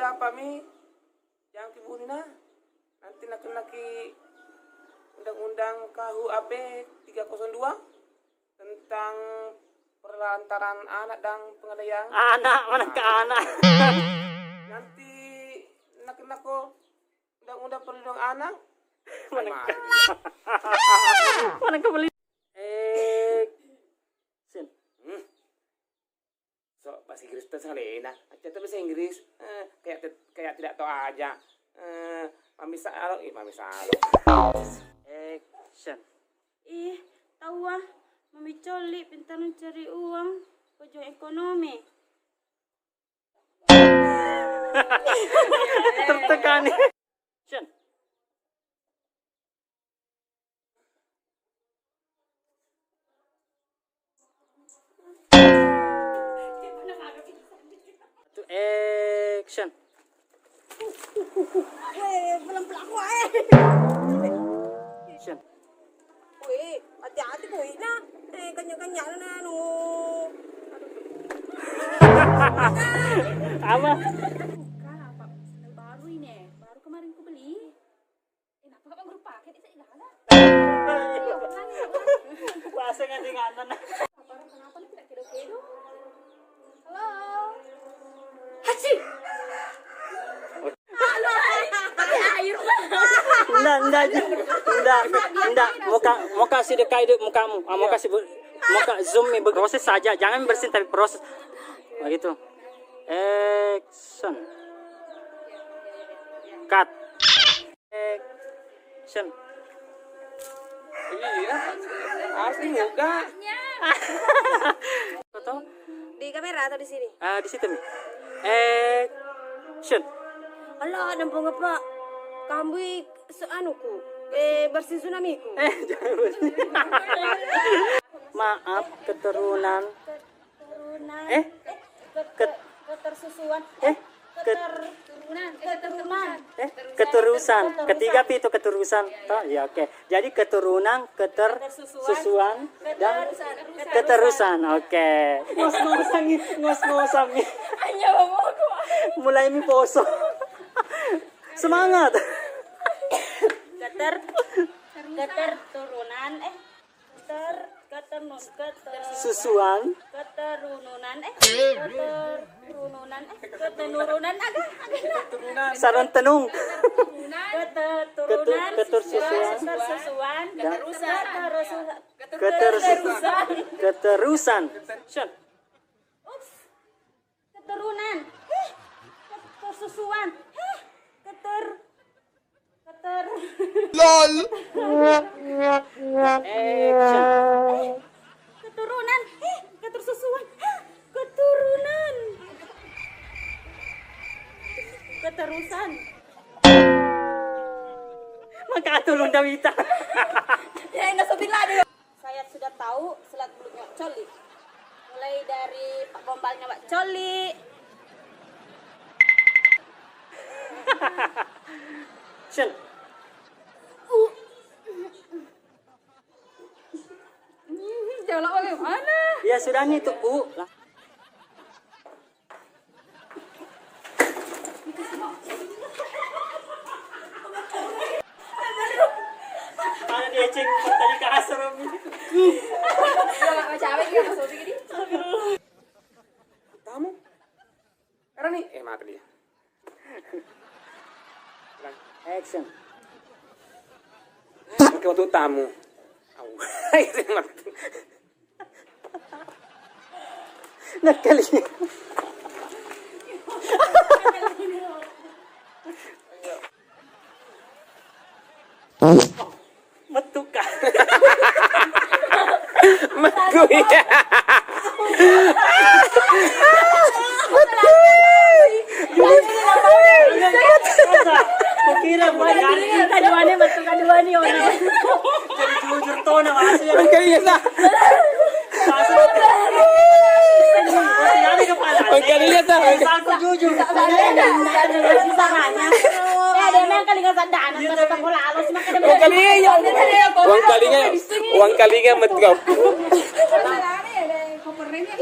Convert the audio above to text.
undang-undang kami yang kibuni na nanti naki undang-undang KUHP 302 tentang perlantaran anak dan penganiayaan. Anak mana ke anak? Nanti nako undang-undang perlindungan anak. Mana ke beli? Sin. So bahasa Inggris itu sekali nah. Aja tuh bahasa Inggris. Kayak tidak tahu aja. Mami Salo. Action. Tahu ah, Mami Coli pintar mencari uang, pejuang ekonomi. Tertekan. Action. Action. Belum pelaku Action. Wih, hati-hati wih nah. Kanya-kanya na no. Apa? Bukan apa baru ini. Baru kemarin ku beli. Enak apa baru pakai di sini ada. Bahasa ngadinganan. Kenapa nih tidak kedo-kedo? Halo. Haji. Halo. Pakai air. Enggak. Mau kasih dekai mukamu. Mau kasih muka zoom nih proses saja. Jangan bersin tapi proses. Begitu. Action. Cut. Action. Iya. Asli muka. Foto? Di kamera atau di sini? Di situ nih. Action. Allah, nampung apa? Kamu seanuku. Bersih tsunamiku. Jangan bersin. Maaf keturunan. Ketersusuan. Keterusan. Ketiga P itu keterusan. Toh, ya oke. Jadi keturunan, ketersusuan dan keterusan. Oke. Ngos-ngosan. Hanya mau aku. Mulai mi poso. Semangat. Keterunan Susuan. Keturunan Saran tenung. ketersusuan Keterusan. Action. keturunan ketersusuan LOL. Action. keturunan ketersusuan keturunan keterusan Maka tulong Dawita. ya ini sebelah deh. Saya sudah tahu selat belutnya Wak Coli, mulai dari Pak Gombalnya Wak Coli. Action. Jauh bagaimana? Ya sudah nih tuh lah. Ada dia ceng tadi ke asram ini. Tamu. Era nih. Mati dia. Action. Oke untuk tamu. Nakali. Metuka. Metu ya. Kira kaduannya metu kaduannya orang. Jadi jujur tuh nama asli. Kaya na. Kaya lihat dah. Aku jujur. Ada yang kali nggak sadar, nggak tahu lalu sih makanya. Uang kalinya metu. Kopernya